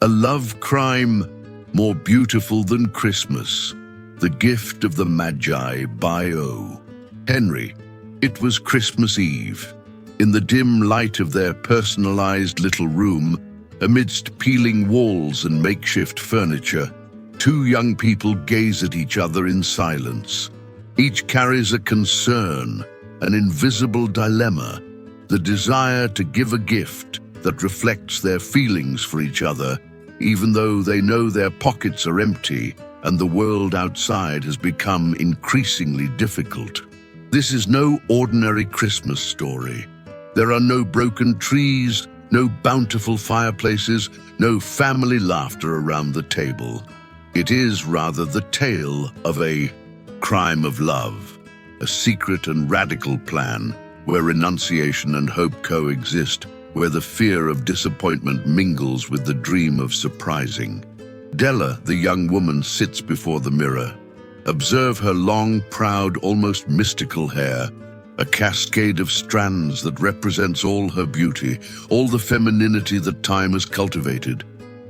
A love crime more beautiful than Christmas. The Gift of the Magi by O. Henry. It was Christmas Eve. In the dim light of their personalized little room, amidst peeling walls and makeshift furniture, two young people gaze at each other in silence. Each carries a concern, an invisible dilemma, the desire to give a gift that reflects their feelings for each other, even though they know their pockets are empty and the world outside has become increasingly difficult. This is no ordinary Christmas story. There are no broken trees, no bountiful fireplaces, no family laughter around the table. It is rather the tale of a crime of love, a secret and radical plan where renunciation and hope coexist, where the fear of disappointment mingles with the dream of surprising. Della, the young woman, sits before the mirror. Observe her long, proud, almost mystical hair, a cascade of strands that represents all her beauty, all the femininity that time has cultivated.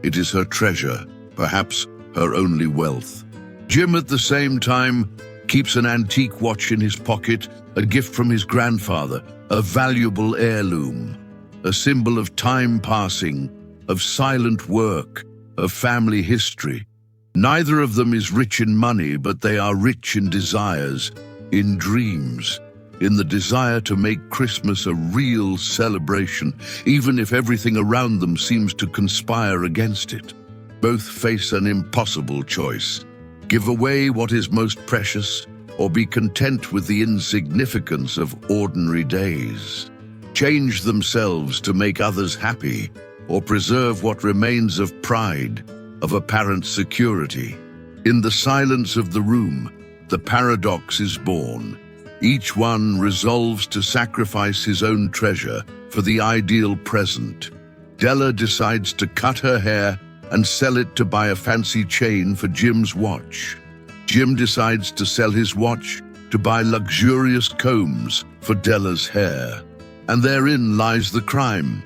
It is her treasure, perhaps her only wealth. Jim, at the same time, keeps an antique watch in his pocket, a gift from his grandfather, a valuable heirloom, a symbol of time passing, of silent work, of family history. Neither of them is rich in money, but they are rich in desires, in dreams, in the desire to make Christmas a real celebration, even if everything around them seems to conspire against it. Both face an impossible choice: give away what is most precious, or be content with the insignificance of ordinary days. Change themselves to make others happy, or preserve what remains of pride, of apparent security. In the silence of the room, the paradox is born. Each one resolves to sacrifice his own treasure for the ideal present. Della decides to cut her hair and sell it to buy a fancy chain for Jim's watch. Jim decides to sell his watch to buy luxurious combs for Della's hair. And therein lies the crime.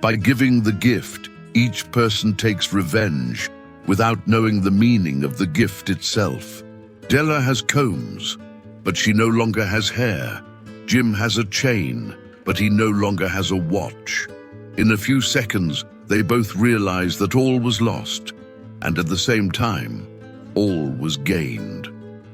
By giving the gift, each person takes revenge without knowing the meaning of the gift itself. Della has combs, but she no longer has hair. Jim has a chain, but he no longer has a watch. In a few seconds, they both realize that all was lost, and at the same time, all was gained.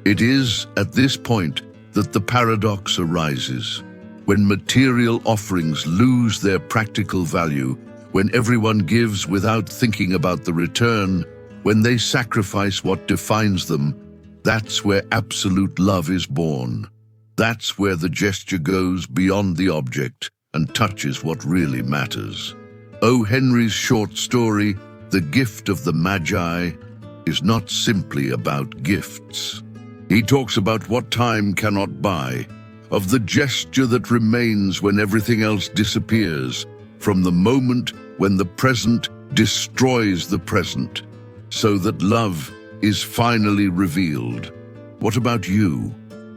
It is at this point that the paradox arises. When material offerings lose their practical value, when everyone gives without thinking about the return, when they sacrifice what defines them, that's where absolute love is born. That's where the gesture goes beyond the object and touches what really matters. O. Henry's short story, The Gift of the Magi, is not simply about gifts. He talks about what time cannot buy, of the gesture that remains when everything else disappears, from the moment when the present destroys the present, so that love is finally revealed. What about you?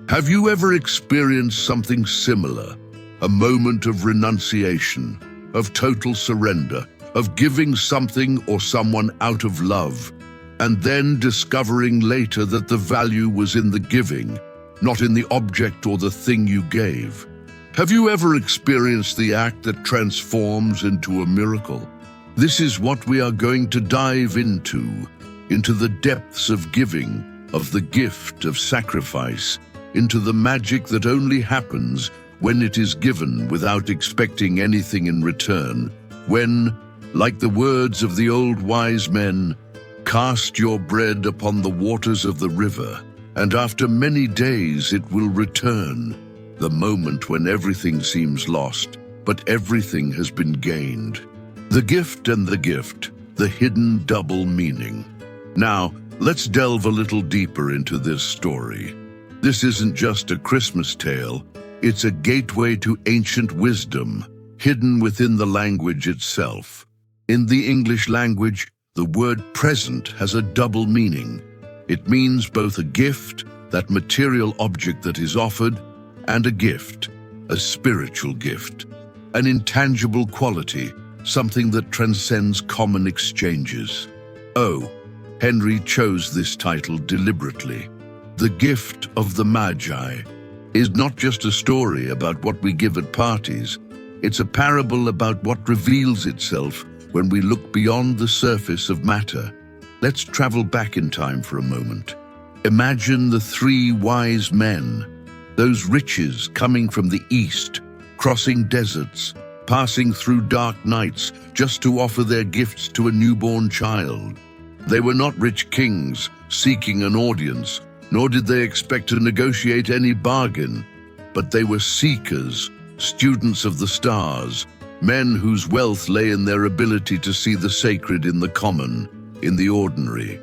Have you ever experienced something similar? A moment of renunciation, of total surrender, of giving something or someone out of love, and then discovering later that the value was in the giving, not in the object or the thing you gave? Have you ever experienced the act that transforms into a miracle? This is what we are going to dive into the depths of giving, of the gift of sacrifice, into the magic that only happens when it is given without expecting anything in return, when, like the words of the old wise men, "Cast your bread upon the waters of the river, and after many days it will return," the moment when everything seems lost, but everything has been gained. The gift and the gift, the hidden double meaning. Now, let's delve a little deeper into this story. This isn't just a Christmas tale, it's a gateway to ancient wisdom, hidden within the language itself. In the English language, the word present has a double meaning. It means both a gift, that material object that is offered, and a gift, a spiritual gift, an intangible quality, something that transcends common exchanges. Oh, Henry chose this title deliberately. The Gift of the Magi is not just a story about what we give at parties. It's a parable about what reveals itself when we look beyond the surface of matter. Let's travel back in time for a moment. Imagine the three wise men, those riches coming from the east, crossing deserts, passing through dark nights just to offer their gifts to a newborn child. They were not rich kings seeking an audience, nor did they expect to negotiate any bargain, but they were seekers, students of the stars, men whose wealth lay in their ability to see the sacred in the common, in the ordinary.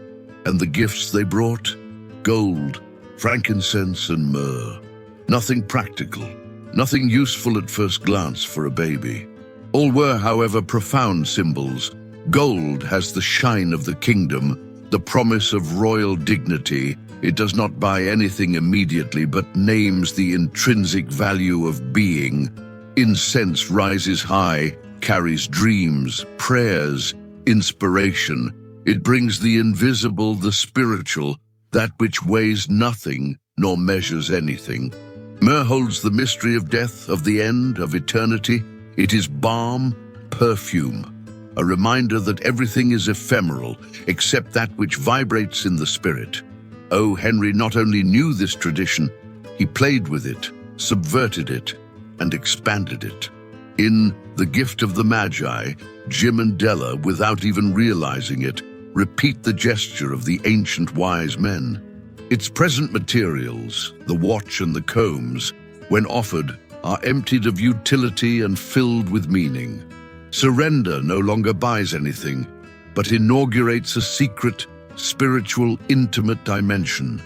And the gifts they brought? Gold, frankincense, and myrrh. Nothing practical, nothing useful at first glance for a baby. All were, however, profound symbols. Gold has the shine of the kingdom, the promise of royal dignity. It does not buy anything immediately, but names the intrinsic value of being. Incense rises high, carries dreams, prayers, inspiration. It brings the invisible, the spiritual, that which weighs nothing nor measures anything. Myrrh holds the mystery of death, of the end, of eternity. It is balm, perfume, a reminder that everything is ephemeral except that which vibrates in the spirit. O. Henry not only knew this tradition, he played with it, subverted it, and expanded it. In The Gift of the Magi, Jim and Della, without even realizing it, repeat the gesture of the ancient wise men. Its present materials, the watch and the combs, when offered, are emptied of utility and filled with meaning. Surrender no longer buys anything, but inaugurates a secret, spiritual, intimate dimension,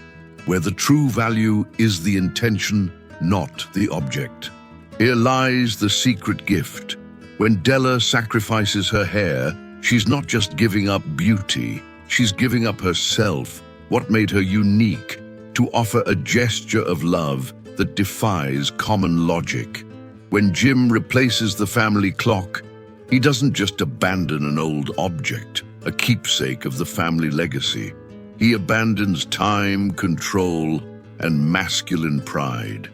where the true value is the intention, not the object. Here lies the secret gift. When Della sacrifices her hair, she's not just giving up beauty, she's giving up herself, what made her unique, to offer a gesture of love that defies common logic. When Jim replaces the family clock, he doesn't just abandon an old object, a keepsake of the family legacy. He abandons time, control, and masculine pride.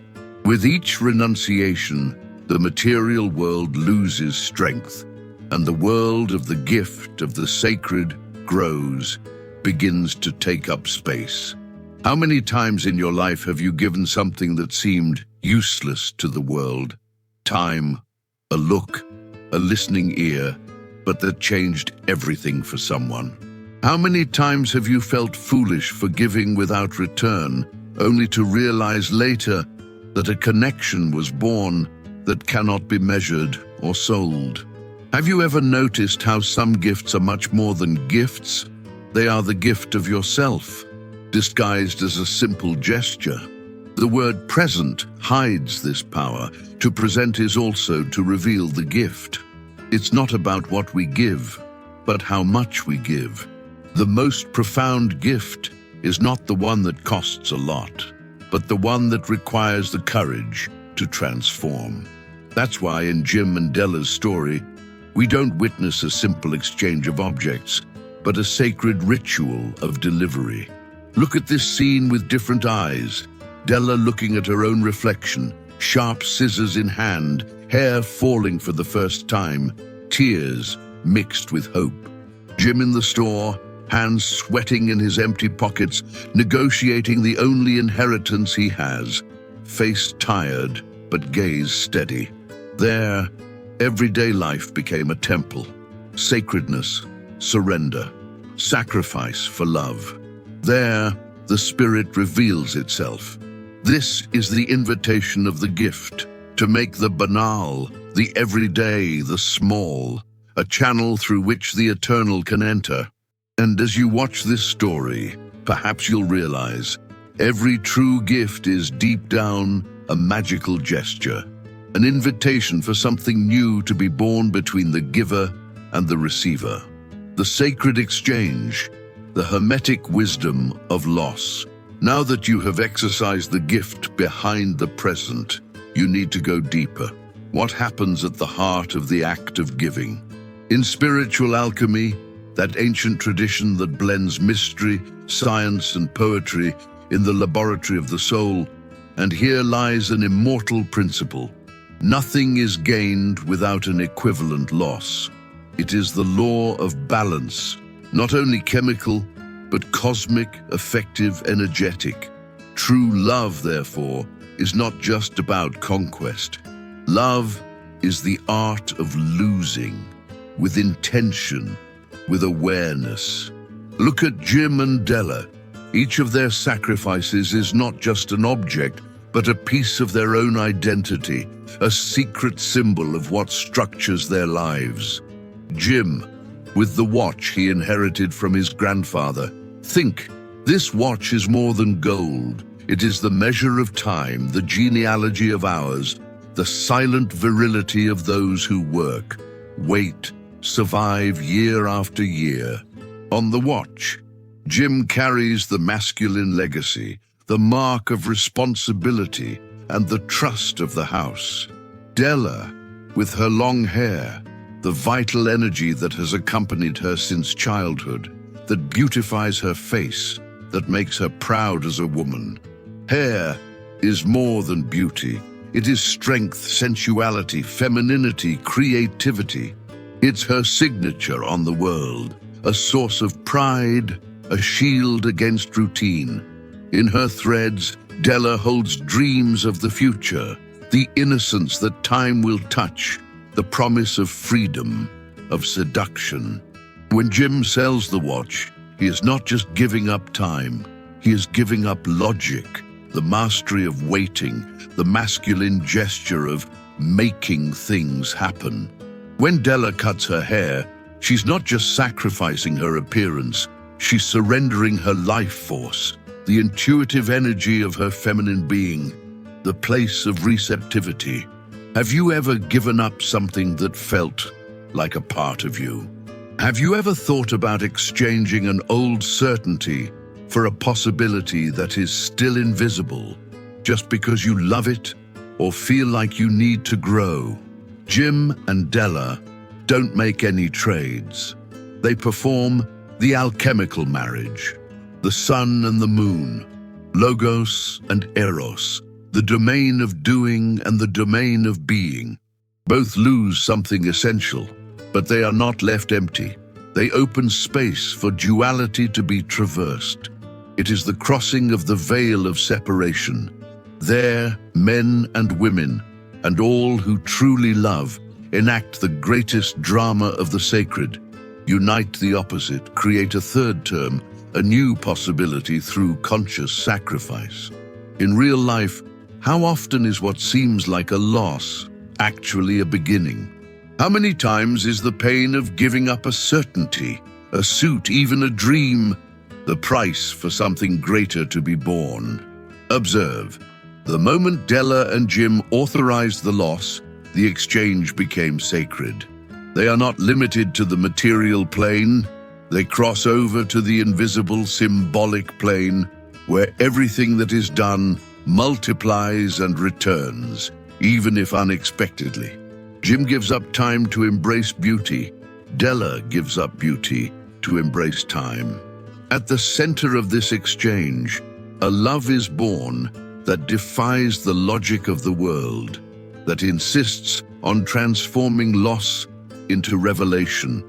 With each renunciation, the material world loses strength, and the world of the gift of the sacred grows, begins to take up space. How many times in your life have you given something that seemed useless to the world? Time, a look, a listening ear, but that changed everything for someone. How many times have you felt foolish for giving without return, only to realize later that a connection was born that cannot be measured or sold? Have you ever noticed how some gifts are much more than gifts? They are the gift of yourself, disguised as a simple gesture. The word present hides this power. To present is also to reveal the gift. It's not about what we give, but how much we give. The most profound gift is not the one that costs a lot, but the one that requires the courage to transform. That's why in Jim and Della's story, we don't witness a simple exchange of objects, but a sacred ritual of delivery. Look at this scene with different eyes. Della looking at her own reflection, sharp scissors in hand, hair falling for the first time, tears mixed with hope. Jim in the store, hands sweating in his empty pockets, negotiating the only inheritance he has, face tired but gaze steady. There, everyday life became a temple. Sacredness, surrender, sacrifice for love. There, the spirit reveals itself. This is the invitation of the gift, to make the banal, the everyday, the small, a channel through which the eternal can enter. And as you watch this story, perhaps you'll realize every true gift is deep down a magical gesture, an invitation for something new to be born between the giver and the receiver. The sacred exchange, the hermetic wisdom of loss. Now that you have exercised the gift behind the present, you need to go deeper. What happens at the heart of the act of giving? In spiritual alchemy, that ancient tradition that blends mystery, science, and poetry in the laboratory of the soul, and here lies an immortal principle. Nothing is gained without an equivalent loss. It is the law of balance, not only chemical, but cosmic, effective, energetic. True love, therefore, is not just about conquest. Love is the art of losing, with intention, with awareness. Look at Jim and Della. Each of their sacrifices is not just an object, but a piece of their own identity, a secret symbol of what structures their lives. Jim, with the watch he inherited from his grandfather. Think, this watch is more than gold. It is the measure of time, the genealogy of hours, the silent virility of those who work, wait, survive year after year. On the watch, Jim carries the masculine legacy, the mark of responsibility and the trust of the house. Della, with her long hair, the vital energy that has accompanied her since childhood, that beautifies her face, that makes her proud as a woman. Hair is more than beauty. It is strength, sensuality, femininity, creativity. It's her signature on the world, a source of pride, a shield against routine. In her threads, Della holds dreams of the future, the innocence that time will touch, the promise of freedom, of seduction. When Jim sells the watch, he is not just giving up time, he is giving up logic, the mastery of waiting, the masculine gesture of making things happen. When Della cuts her hair, she's not just sacrificing her appearance, she's surrendering her life force, the intuitive energy of her feminine being, the place of receptivity. Have you ever given up something that felt like a part of you? Have you ever thought about exchanging an old certainty for a possibility that is still invisible, just because you love it or feel like you need to grow? Jim and Della don't make any trades. They perform the alchemical marriage, the sun and the moon, logos and eros, the domain of doing and the domain of being. Both lose something essential, but they are not left empty. They open space for duality to be traversed. It is the crossing of the veil of separation. There, men and women, and all who truly love, enact the greatest drama of the sacred, unite the opposite, create a third term, a new possibility through conscious sacrifice. In real life, how often is what seems like a loss actually a beginning? How many times is the pain of giving up a certainty, a suit, even a dream, the price for something greater to be born? Observe, the moment Della and Jim authorized the loss, the exchange became sacred. They are not limited to the material plane. They cross over to the invisible symbolic plane, where everything that is done multiplies and returns, even if unexpectedly. Jim gives up time to embrace beauty. Della gives up beauty to embrace time. At the center of this exchange, a love is born that defies the logic of the world, that insists on transforming loss into revelation.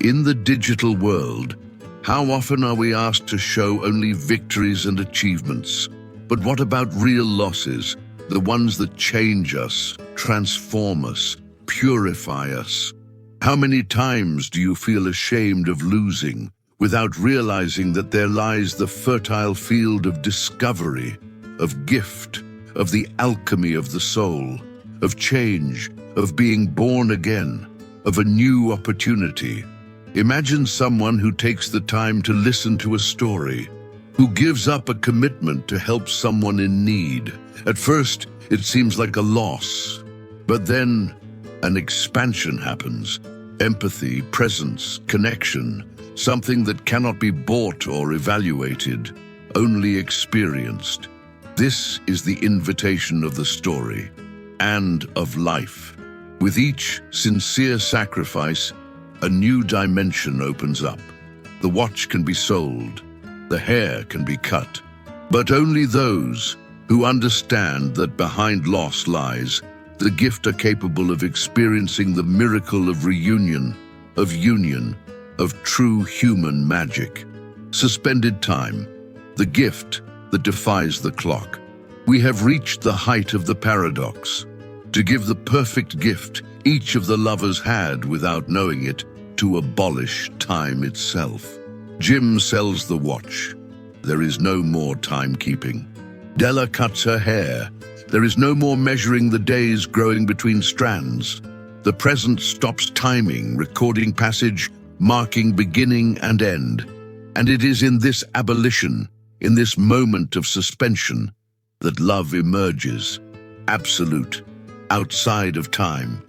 In the digital world, how often are we asked to show only victories and achievements? But what about real losses, the ones that change us, transform us, purify us? How many times do you feel ashamed of losing without realizing that there lies the fertile field of discovery, of gift, of the alchemy of the soul, of change, of being born again, of a new opportunity? Imagine someone who takes the time to listen to a story, who gives up a commitment to help someone in need. At first, it seems like a loss, but then an expansion happens. Empathy, presence, connection, something that cannot be bought or evaluated, only experienced. This is the invitation of the story and of life. With each sincere sacrifice, a new dimension opens up. The watch can be sold, the hair can be cut, but only those who understand that behind loss lies the gift are capable of experiencing the miracle of reunion, of union, of true human magic. Suspended time, the gift that defies the clock. We have reached the height of the paradox. To give the perfect gift each of the lovers had without knowing it, to abolish time itself. Jim sells the watch. There is no more timekeeping. Della cuts her hair. There is no more measuring the days growing between strands. The present stops timing, recording passage, marking beginning and end. And it is in this abolition, in this moment of suspension, that love emerges, absolute, outside of time.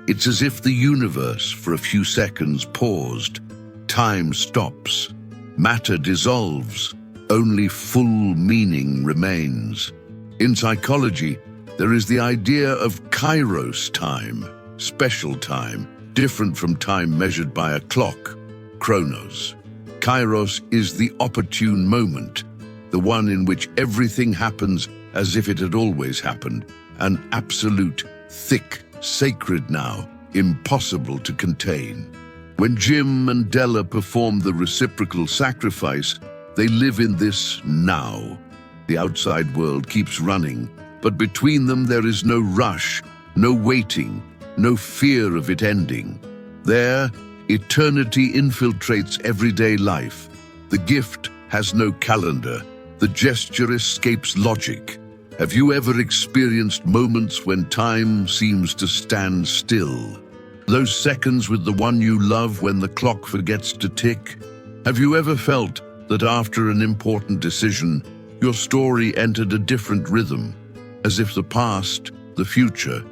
It's as if the universe, for a few seconds, paused. Time stops. Matter dissolves. Only full meaning remains. In psychology, there is the idea of kairos time, special time, different from time measured by a clock, chronos. Kairos is the opportune moment, the one in which everything happens as if it had always happened, an absolute, thick, sacred now, impossible to contain. When Jim and Della perform the reciprocal sacrifice, they live in this now. The outside world keeps running, but between them there is no rush, no waiting, no fear of it ending. There, eternity infiltrates everyday life. The gift has no calendar. The gesture escapes logic. Have you ever experienced moments when time seems to stand still? Those seconds with the one you love when the clock forgets to tick? Have you ever felt that after an important decision, your story entered a different rhythm, as if the past, the future,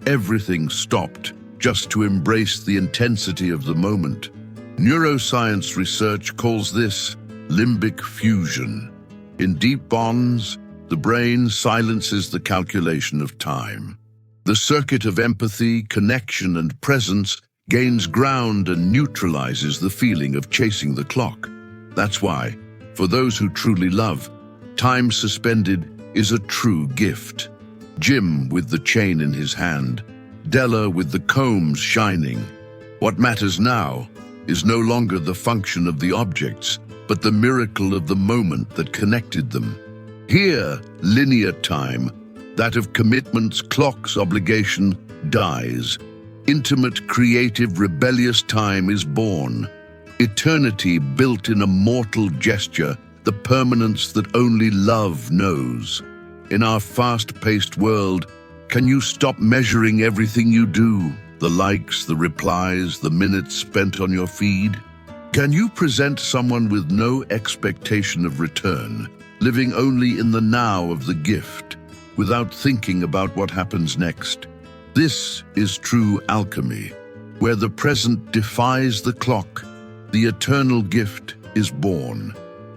everything stopped just to embrace the intensity of the moment? Neuroscience research calls this limbic fusion. In deep bonds, the brain silences the calculation of time. The circuit of empathy, connection, and presence gains ground and neutralizes the feeling of chasing the clock. That's why, for those who truly love, time suspended is a true gift. Jim with the chain in his hand, Della with the combs shining. What matters now is no longer the function of the objects, but the miracle of the moment that connected them. Here, linear time, that of commitments, clocks, obligation, dies. Intimate, creative, rebellious time is born. Eternity built in a mortal gesture, the permanence that only love knows. In our fast-paced world, can you stop measuring everything you do? The likes, the replies, the minutes spent on your feed? Can you present someone with no expectation of return, living only in the now of the gift, without thinking about what happens next? This is true alchemy, where the present defies the clock. The eternal gift is born.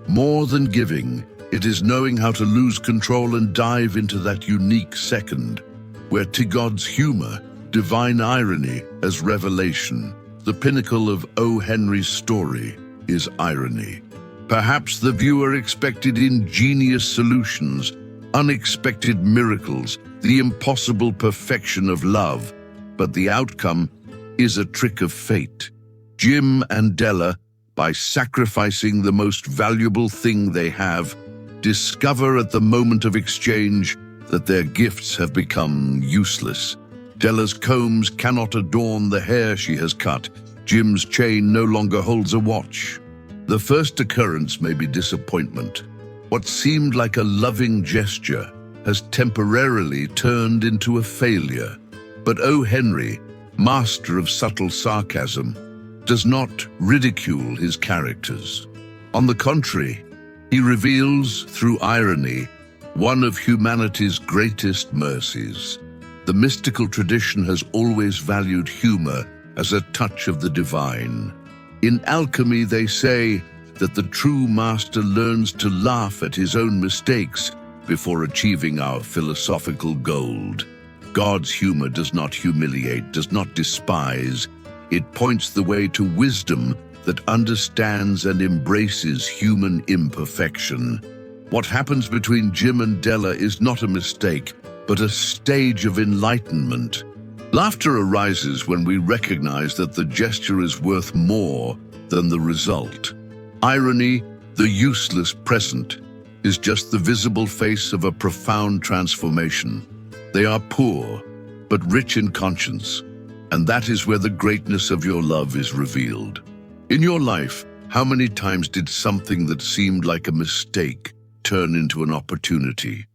More than giving, it is knowing how to lose control and dive into that unique second, where to God's humor, divine irony as revelation. The pinnacle of O. Henry's story is irony. Perhaps the viewer expected ingenious solutions, unexpected miracles, the impossible perfection of love, but the outcome is a trick of fate. Jim and Della, by sacrificing the most valuable thing they have, discover at the moment of exchange that their gifts have become useless. Della's combs cannot adorn the hair she has cut. Jim's chain no longer holds a watch. The first occurrence may be disappointment. What seemed like a loving gesture has temporarily turned into a failure. But O. Henry, master of subtle sarcasm, does not ridicule his characters. On the contrary, he reveals, through irony, one of humanity's greatest mercies. The mystical tradition has always valued humor as a touch of the divine. In alchemy, they say that the true master learns to laugh at his own mistakes before achieving our philosophical gold. God's humor does not humiliate, does not despise. It points the way to wisdom that understands and embraces human imperfection. What happens between Jim and Della is not a mistake, but a stage of enlightenment. Laughter arises when we recognize that the gesture is worth more than the result. Irony, the useless present, is just the visible face of a profound transformation. They are poor, but rich in conscience, and that is where the greatness of your love is revealed. In your life, how many times did something that seemed like a mistake turn into an opportunity?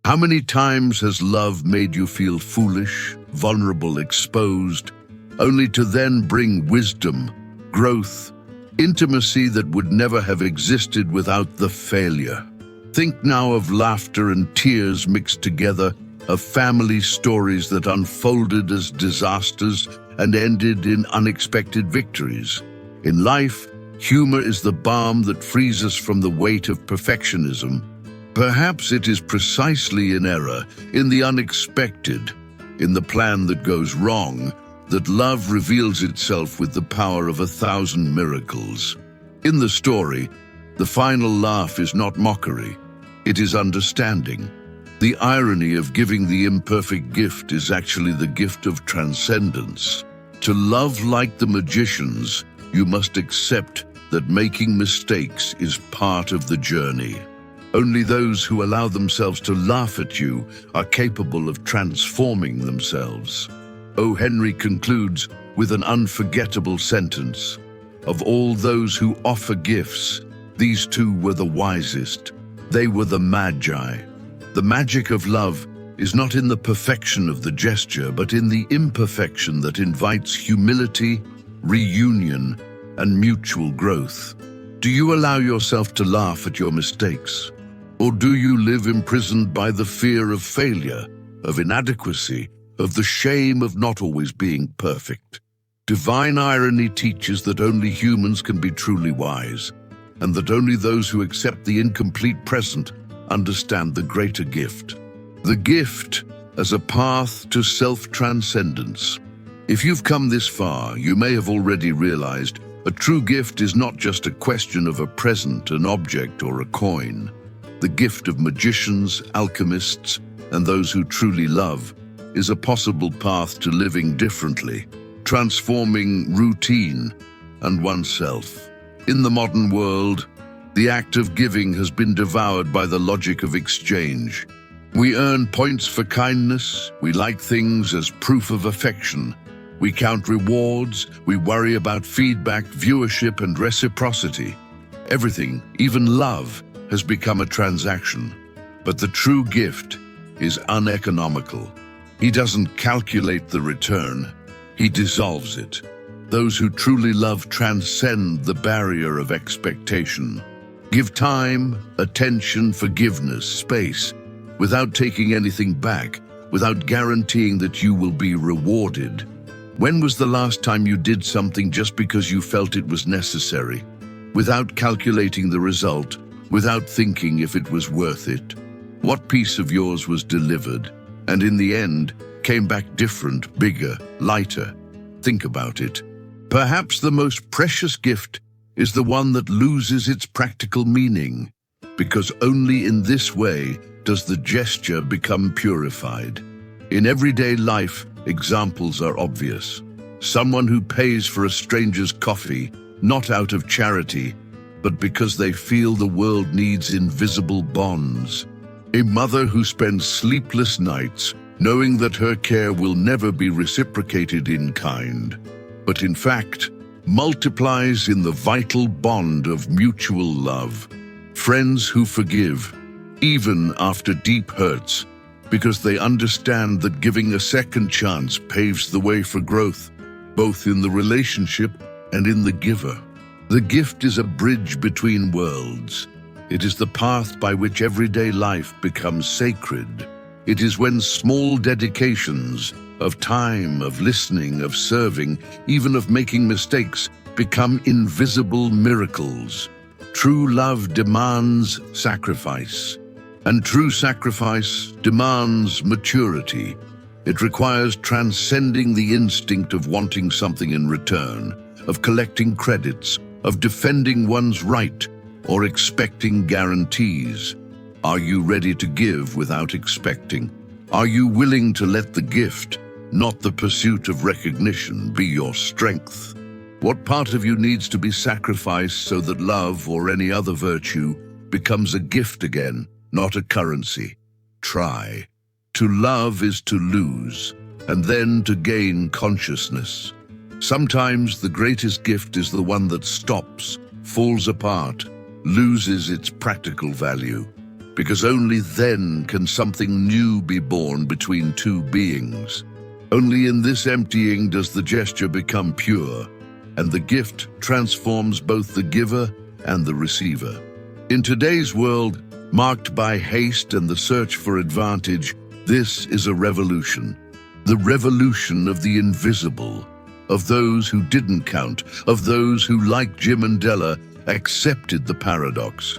How many times has love made you feel foolish, vulnerable, exposed, only to then bring wisdom, growth, intimacy that would never have existed without the failure? Think now of laughter and tears mixed together, of family stories that unfolded as disasters and ended in unexpected victories. In life, humor is the balm that frees us from the weight of perfectionism. Perhaps it is precisely in error, in the unexpected, in the plan that goes wrong, that love reveals itself with the power of 1,000 miracles. In the story, the final laugh is not mockery, it is understanding. The irony of giving the imperfect gift is actually the gift of transcendence. To love like the magicians, you must accept that making mistakes is part of the journey. Only those who allow themselves to laugh at you are capable of transforming themselves. O. Henry concludes with an unforgettable sentence. Of all those who offer gifts, these two were the wisest. They were the Magi. The magic of love is not in the perfection of the gesture, but in the imperfection that invites humility, reunion, and mutual growth. Do you allow yourself to laugh at your mistakes? Or do you live imprisoned by the fear of failure, of inadequacy, of the shame of not always being perfect? Divine irony teaches that only humans can be truly wise, and that only those who accept the incomplete present understand the greater gift. The gift as a path to self-transcendence. If you've come this far, you may have already realized a true gift is not just a question of a present, an object, or a coin. The gift of magicians, alchemists, and those who truly love is a possible path to living differently, transforming routine and oneself. In the modern world, the act of giving has been devoured by the logic of exchange. We earn points for kindness, we like things as proof of affection, we count rewards, we worry about feedback, viewership, and reciprocity. Everything, even love, has become a transaction. But the true gift is uneconomical. He doesn't calculate the return, he dissolves it. Those who truly love transcend the barrier of expectation. Give time, attention, forgiveness, space, without taking anything back, without guaranteeing that you will be rewarded. When was the last time you did something just because you felt it was necessary, without calculating the result, without thinking if it was worth it? What piece of yours was delivered, and in the end, came back different, bigger, lighter? Think about it. Perhaps the most precious gift is the one that loses its practical meaning, because only in this way does the gesture become purified. In everyday life, examples are obvious. Someone who pays for a stranger's coffee, not out of charity, but because they feel the world needs invisible bonds. A mother who spends sleepless nights knowing that her care will never be reciprocated in kind, but in fact, multiplies in the vital bond of mutual love. Friends who forgive, even after deep hurts, because they understand that giving a second chance paves the way for growth, both in the relationship and in the giver. The gift is a bridge between worlds. It is the path by which everyday life becomes sacred. It is when small dedications of time, of listening, of serving, even of making mistakes, become invisible miracles. True love demands sacrifice, and true sacrifice demands maturity. It requires transcending the instinct of wanting something in return, of collecting credits, of defending one's right, or expecting guarantees. Are you ready to give without expecting? Are you willing to let the gift, not the pursuit of recognition, be your strength? What part of you needs to be sacrificed so that love or any other virtue becomes a gift again, not a currency? Try. To love is to lose, and then to gain consciousness. Sometimes the greatest gift is the one that stops, falls apart, loses its practical value, because only then can something new be born between two beings. Only in this emptying does the gesture become pure, and the gift transforms both the giver and the receiver. In today's world, marked by haste and the search for advantage, this is a revolution. The revolution of the invisible, of those who didn't count, of those who, like Jim and Della, accepted the paradox.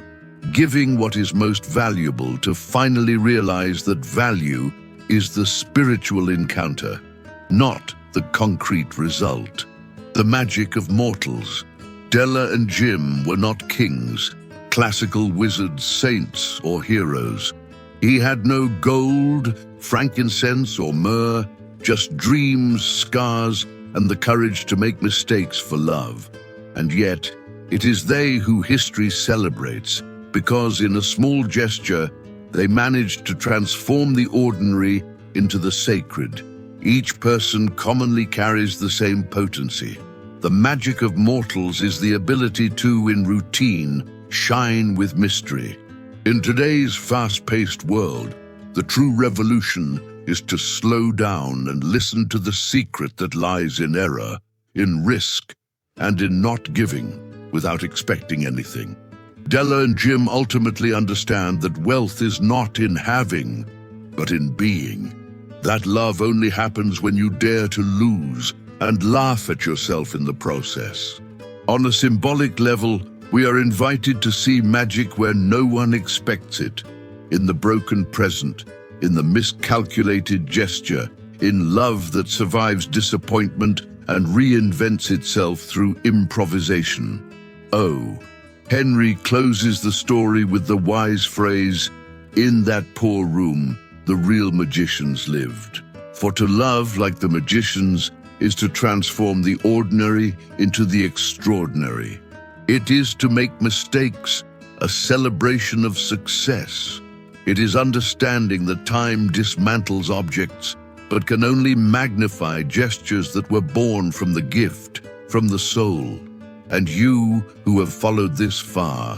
Giving what is most valuable to finally realize that value is the spiritual encounter, not the concrete result. The magic of mortals. Della and Jim were not kings, classical wizards, saints, or heroes. He had no gold, frankincense, or myrrh, just dreams, scars, and the courage to make mistakes for love. And yet, it is they who history celebrates, because in a small gesture, they managed to transform the ordinary into the sacred. Each person commonly carries the same potency. The magic of mortals is the ability to, in routine, shine with mystery. In today's fast-paced world, the true revolution is to slow down and listen to the secret that lies in error, in risk, and in not giving without expecting anything. Della and Jim ultimately understand that wealth is not in having, but in being. That love only happens when you dare to lose and laugh at yourself in the process. On a symbolic level, we are invited to see magic where no one expects it, in the broken present, in the miscalculated gesture, in love that survives disappointment and reinvents itself through improvisation. Oh, Henry closes the story with the wise phrase, "In that poor room, the real magicians lived." For to love like the magicians is to transform the ordinary into the extraordinary. It is to make mistakes a celebration of success. It is understanding that time dismantles objects, but can only magnify gestures that were born from the gift, from the soul. And you, who have followed this far,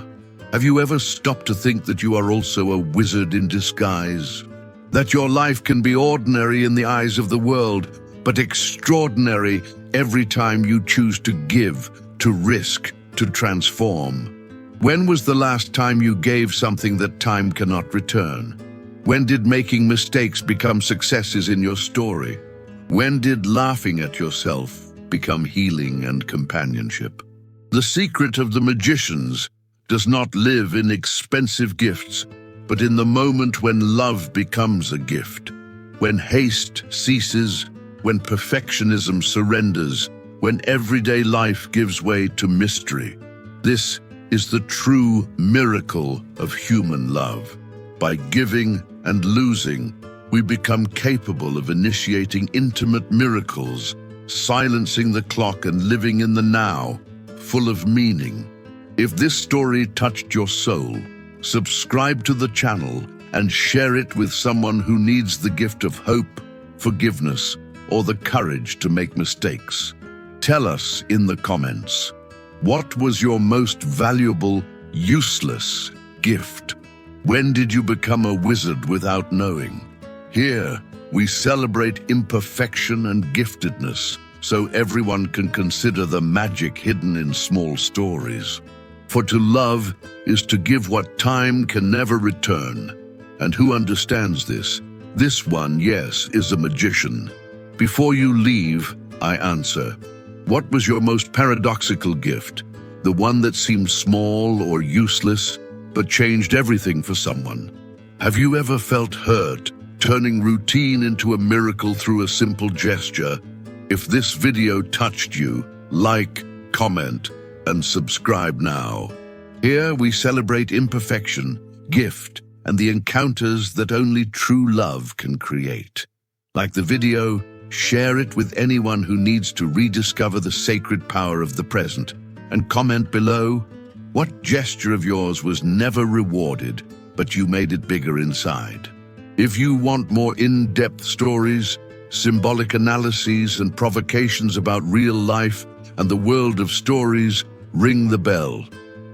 have you ever stopped to think that you are also a wizard in disguise? That your life can be ordinary in the eyes of the world, but extraordinary every time you choose to give, to risk, to transform. When was the last time you gave something that time cannot return? When did making mistakes become successes in your story? When did laughing at yourself become healing and companionship? The secret of the magicians does not live in expensive gifts, but in the moment when love becomes a gift, when haste ceases, when perfectionism surrenders, when everyday life gives way to mystery. This is the true miracle of human love. By giving and losing, we become capable of initiating intimate miracles, silencing the clock and living in the now, full of meaning. If this story touched your soul, subscribe to the channel and share it with someone who needs the gift of hope, forgiveness, or the courage to make mistakes. Tell us in the comments, what was your most valuable, useless gift? When did you become a wizard without knowing? Here, we celebrate imperfection and giftedness, so everyone can consider the magic hidden in small stories. For to love is to give what time can never return. And who understands this? This one, yes, is a magician. Before you leave, I answer, what was your most paradoxical gift? The one that seemed small or useless, but changed everything for someone? Have you ever felt hurt, turning routine into a miracle through a simple gesture. If this video touched you, like, comment, and subscribe now. Here we celebrate imperfection, gift, and the encounters that only true love can create. Like the video, share it with anyone who needs to rediscover the sacred power of the present, and comment below, what gesture of yours was never rewarded, but you made it bigger inside? If you want more in-depth stories, symbolic analyses, and provocations about real life and the world of stories, ring the bell.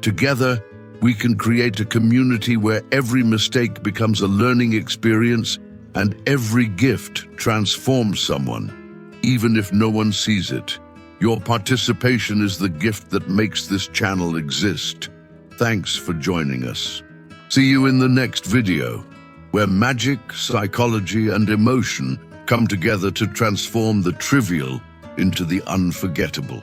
Together, we can create a community where every mistake becomes a learning experience and every gift transforms someone, even if no one sees it. Your participation is the gift that makes this channel exist. Thanks for joining us. See you in the next video, where magic, psychology, and emotion come together to transform the trivial into the unforgettable.